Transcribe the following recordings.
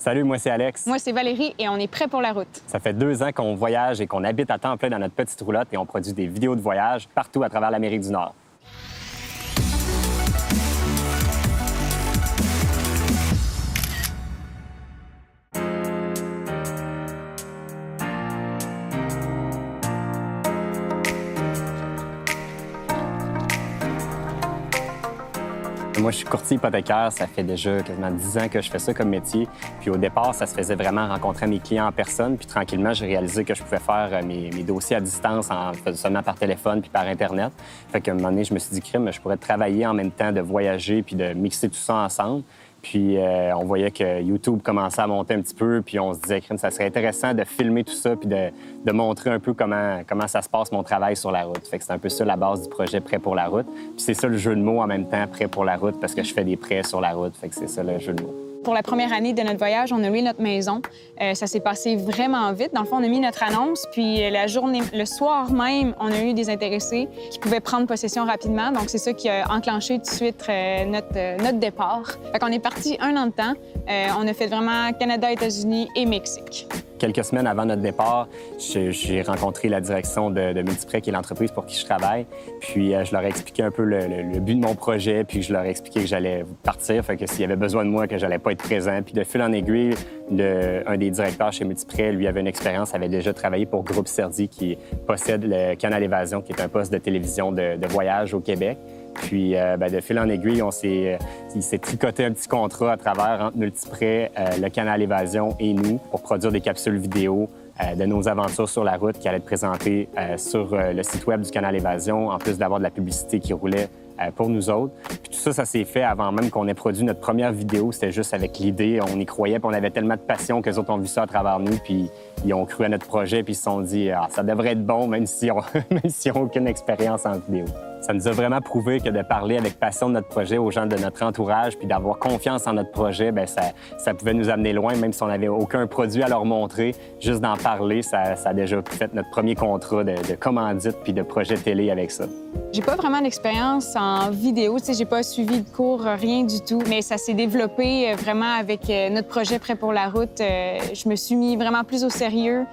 Salut, moi c'est Alex. Moi, c'est Valérie et on est prêts pour la route. Ça fait 2 ans qu'on voyage et qu'on habite à temps plein dans notre petite roulotte et on produit des vidéos de voyage partout à travers l'Amérique du Nord. Moi, je suis courtier hypothécaire. Ça fait déjà quasiment 10 ans que je fais ça comme métier. Puis au départ, ça se faisait vraiment rencontrer mes clients en personne. Puis tranquillement, j'ai réalisé que je pouvais faire mes dossiers à distance en faisant seulement par téléphone puis par Internet. Fait qu'à un moment donné, je me suis dit, crime, je pourrais travailler en même temps de voyager puis de mixer tout ça ensemble. Puis on voyait que YouTube commençait à monter un petit peu, puis on se disait, crime, ça serait intéressant de filmer tout ça puis de montrer un peu comment ça se passe, mon travail sur la route. Fait que c'est un peu ça la base du projet Prêt pour la route. Puis c'est ça le jeu de mots en même temps, Prêt pour la route, parce que je fais des prêts sur la route. Fait que c'est ça le jeu de mots. Pour la première année de notre voyage, on a loué notre maison. Ça s'est passé vraiment vite. Dans le fond, on a mis notre annonce, puis la journée, le soir même, on a eu des intéressés qui pouvaient prendre possession rapidement. Donc, c'est ça qui a enclenché tout de suite notre départ. Fait qu'on est parti 1 an de temps. On a fait vraiment Canada, États-Unis et Mexique. Quelques semaines avant notre départ, j'ai rencontré la direction de Multiprêt, qui est l'entreprise pour qui je travaille. Puis je leur ai expliqué un peu le but de mon projet, puis je leur ai expliqué que j'allais partir, fait que s'il y avait besoin de moi, que j'allais pas être présent. Puis de fil en aiguille, un des directeurs chez Multiprêt, lui, avait une expérience, avait déjà travaillé pour Groupe Serdi, qui possède le Canal Évasion, qui est un poste de télévision de voyage au Québec. Puis, de fil en aiguille, il s'est tricoté un petit contrat à travers entre Multiprêt, le Canal Évasion et nous pour produire des capsules vidéo de nos aventures sur la route qui allaient être présentées sur le site web du Canal Évasion, en plus d'avoir de la publicité qui roulait pour nous autres. Puis tout ça, ça s'est fait avant même qu'on ait produit notre première vidéo. C'était juste avec l'idée, on y croyait, puis on avait tellement de passion qu'eux autres ont vu ça à travers nous, puis ils ont cru à notre projet, puis ils se sont dit « Ah, ça devrait être bon, même si on n'a aucune expérience en vidéo ». Ça nous a vraiment prouvé que de parler avec passion de notre projet aux gens de notre entourage, puis d'avoir confiance en notre projet, bien, ça pouvait nous amener loin, même si on n'avait aucun produit à leur montrer. Juste d'en parler, ça a déjà fait notre premier contrat de commandite puis de projet télé avec ça. J'ai pas vraiment d'expérience en vidéo, tu sais, j'ai pas suivi de cours, rien du tout. Mais ça s'est développé vraiment avec notre projet Prêt pour la route. Je me suis mis vraiment plus au sérieux.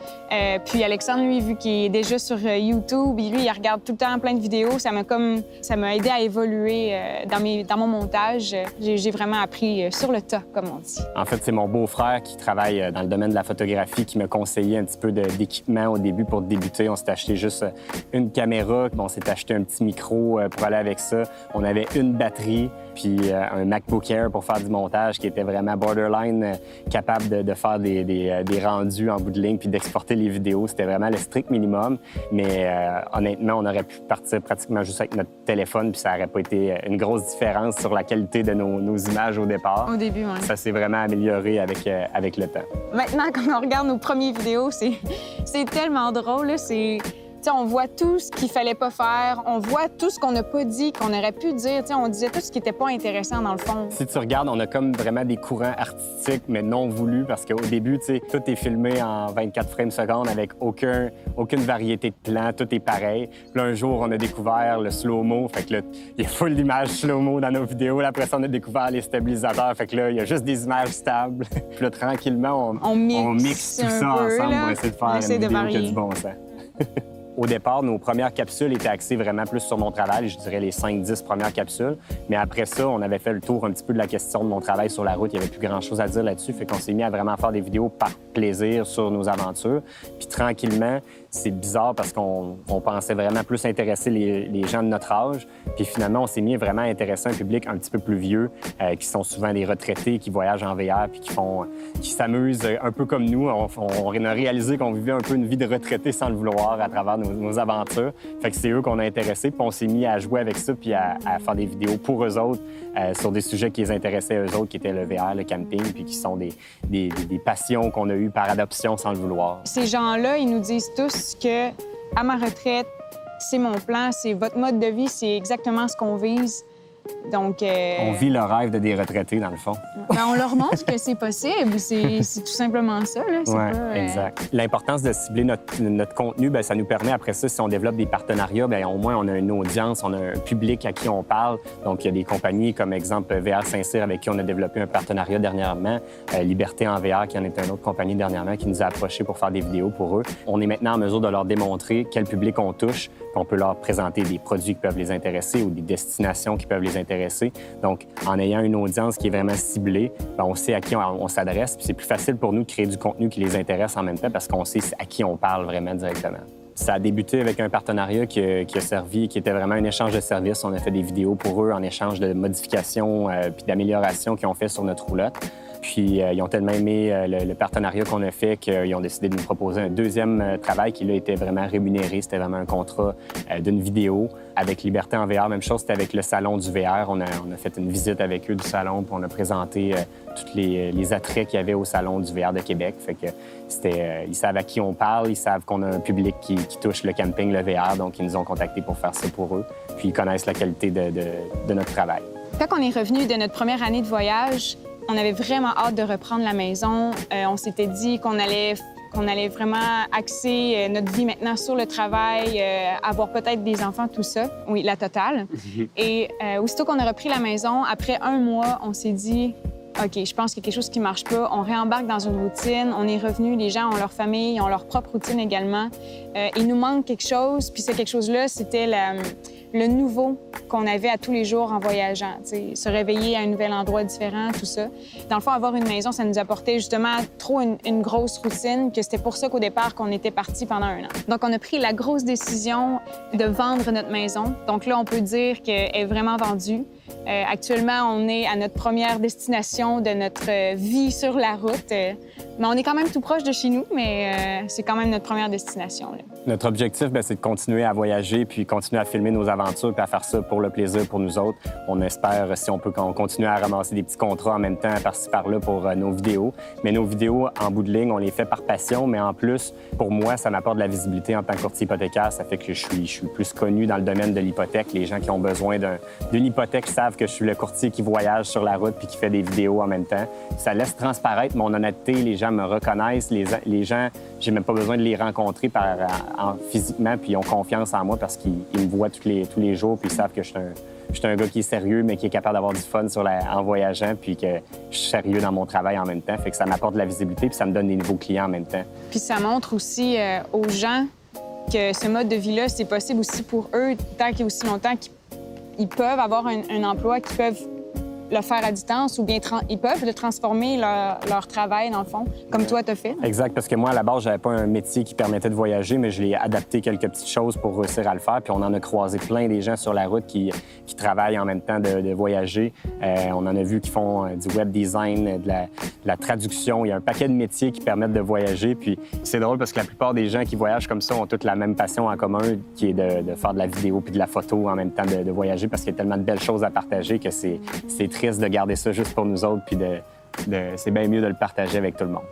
Puis Alexandre, lui, vu qu'il est déjà sur YouTube, lui, il regarde tout le temps plein de vidéos. Ça m'a aidé à évoluer dans mon montage. J'ai vraiment appris sur le tas, comme on dit. En fait, c'est mon beau-frère qui travaille dans le domaine de la photographie qui m'a conseillé un petit peu d'équipement au début pour débuter. On s'est acheté juste une caméra, on s'est acheté un petit micro pour aller avec ça. On avait une batterie, puis un MacBook Air pour faire du montage qui était vraiment borderline capable de faire des rendus en bout de ligne puis d'exporter les vidéos. C'était vraiment le strict minimum. Mais honnêtement, on aurait pu partir pratiquement juste avec notre téléphone puis ça n'aurait pas été une grosse différence sur la qualité de nos images au départ. Au début, oui. Ça s'est vraiment amélioré avec le temps. Maintenant, quand on regarde nos premières vidéos, c'est tellement drôle, là. T'sais, on voit tout ce qu'il fallait pas faire, on voit tout ce qu'on n'a pas dit, qu'on aurait pu dire. T'sais, on disait tout ce qui était pas intéressant dans le fond. Si tu regardes, on a comme vraiment des courants artistiques, mais non voulus, parce qu'au début, tout est filmé en 24 frames secondes avec aucune variété de plans, tout est pareil. Puis là, un jour, on a découvert le slow-mo, fait que là, il y a full d'images slow-mo dans nos vidéos. Là, après ça, on a découvert les stabilisateurs, fait que là, il y a juste des images stables. Puis là, tranquillement, on mixe tout ça ensemble pour essayer de faire une vidéo qui a du bon sens. Au départ, nos premières capsules étaient axées vraiment plus sur mon travail, je dirais les 5-10 premières capsules. Mais après ça, on avait fait le tour un petit peu de la question de mon travail sur la route. Il n'y avait plus grand-chose à dire là-dessus, fait qu'on s'est mis à vraiment faire des vidéos par plaisir sur nos aventures. Puis tranquillement, c'est bizarre parce qu'on pensait vraiment plus intéresser les gens de notre âge. Puis finalement, on s'est mis vraiment à intéresser un public un petit peu plus vieux, qui sont souvent des retraités, qui voyagent en VR puis qui s'amusent un peu comme nous. On a réalisé qu'on vivait un peu une vie de retraité sans le vouloir à travers nos aventures. Fait que c'est eux qu'on a intéressés, puis on s'est mis à jouer avec ça puis à faire des vidéos pour eux autres sur des sujets qui les intéressaient eux autres, qui étaient le VR, le camping, puis qui sont des passions qu'on a eues par adoption sans le vouloir. Ces gens-là, ils nous disent tous que à ma retraite, c'est mon plan, c'est votre mode de vie, c'est exactement ce qu'on vise. Donc, On vit le rêve de des retraités, dans le fond. ben, on leur montre que c'est possible. C'est tout simplement ça. Là. C'est Oui, pas, exact. L'importance de cibler notre contenu, bien, ça nous permet, après ça, si on développe des partenariats, bien, au moins, on a une audience, on a un public à qui on parle. Donc, il y a des compagnies comme, exemple, VR Saint-Cyr, avec qui on a développé un partenariat dernièrement. Liberté en VR, qui en est une autre compagnie dernièrement, qui nous a approchés pour faire des vidéos pour eux. On est maintenant en mesure de leur démontrer quel public on touche, qu'on peut leur présenter des produits qui peuvent les intéresser ou des destinations qui peuvent les intéresser. Donc, en ayant une audience qui est vraiment ciblée, bien, on sait à qui on s'adresse. Puis c'est plus facile pour nous de créer du contenu qui les intéresse en même temps parce qu'on sait à qui on parle vraiment directement. Ça a débuté avec un partenariat qui a servi, qui était vraiment un échange de services. On a fait des vidéos pour eux en échange de modifications puis d'améliorations qu'ils ont fait sur notre roulotte. Puis, ils ont tellement aimé le partenariat qu'on a fait qu'ils ont décidé de nous proposer un deuxième travail qui, là, était vraiment rémunéré. C'était vraiment un contrat d'une vidéo avec Liberté en VR. Même chose, c'était avec le Salon du VR. On a fait une visite avec eux du salon, puis on a présenté tous les attraits qu'il y avait au Salon du VR de Québec. Fait que ils savent à qui on parle, ils savent qu'on a un public qui touche le camping, le VR, donc ils nous ont contactés pour faire ça pour eux. Puis, ils connaissent la qualité de notre travail. Quand on est revenu de notre première année de voyage, on avait vraiment hâte de reprendre la maison. On s'était dit qu'on allait vraiment axer notre vie maintenant sur le travail, avoir peut-être des enfants, tout ça. Oui, la totale. Et aussitôt qu'on a repris la maison, après 1 mois, on s'est dit OK, je pense qu'il y a quelque chose qui marche pas. On réembarque dans une routine. On est revenu, les gens ont leur famille, ils ont leur propre routine également. Il nous manque quelque chose, puis ce quelque chose-là, c'était le nouveau qu'on avait à tous les jours en voyageant. T'sais, se réveiller à un nouvel endroit différent, tout ça. Dans le fond, avoir une maison, ça nous apportait justement trop une grosse routine, que c'était pour ça qu'au départ, qu'on était partis pendant 1 an. Donc, on a pris la grosse décision de vendre notre maison. Donc là, on peut dire qu'elle est vraiment vendue. Actuellement, on est à notre première destination de notre vie sur la route. Mais on est quand même tout proche de chez nous, mais c'est quand même notre première destination. Là. Notre objectif, bien, c'est de continuer à voyager puis continuer à filmer nos aventures puis à faire ça pour le plaisir pour nous autres. On espère, si on peut, qu'on continue à ramasser des petits contrats en même temps par-ci par-là pour nos vidéos. Mais nos vidéos, en bout de ligne, on les fait par passion, mais en plus, pour moi, ça m'apporte de la visibilité en tant que courtier hypothécaire. Ça fait que je suis plus connu dans le domaine de l'hypothèque. Les gens qui ont besoin d'une hypothèque savent que je suis le courtier qui voyage sur la route puis qui fait des vidéos en même temps. Ça laisse transparaître mon honnêteté. Les gens me reconnaissent. Les gens, j'ai même pas besoin de les rencontrer physiquement, puis ils ont confiance en moi parce qu'ils me voient tous les jours, puis ils savent que je suis un gars qui est sérieux, mais qui est capable d'avoir du fun en voyageant, puis que je suis sérieux dans mon travail en même temps. Fait que ça m'apporte de la visibilité, puis ça me donne des nouveaux clients en même temps. Puis ça montre aussi aux gens que ce mode de vie-là, c'est possible aussi pour eux, tant qu'il y a aussi longtemps qu'ils peuvent avoir un emploi, qu'ils peuvent le faire à distance ou bien ils peuvent le transformer leur travail, dans le fond, comme toi, t'as fait. Exact, parce que moi, à la base, j'avais pas un métier qui permettait de voyager, mais je l'ai adapté quelques petites choses pour réussir à le faire. Puis on en a croisé plein des gens sur la route qui travaillent en même temps de voyager. On en a vu qui font du web design, de la traduction. Il y a un paquet de métiers qui permettent de voyager. Puis c'est drôle parce que la plupart des gens qui voyagent comme ça ont toutes la même passion en commun, qui est de faire de la vidéo puis de la photo en même temps de voyager, parce qu'il y a tellement de belles choses à partager que c'est triste de garder ça juste pour nous autres, puis c'est bien mieux de le partager avec tout le monde.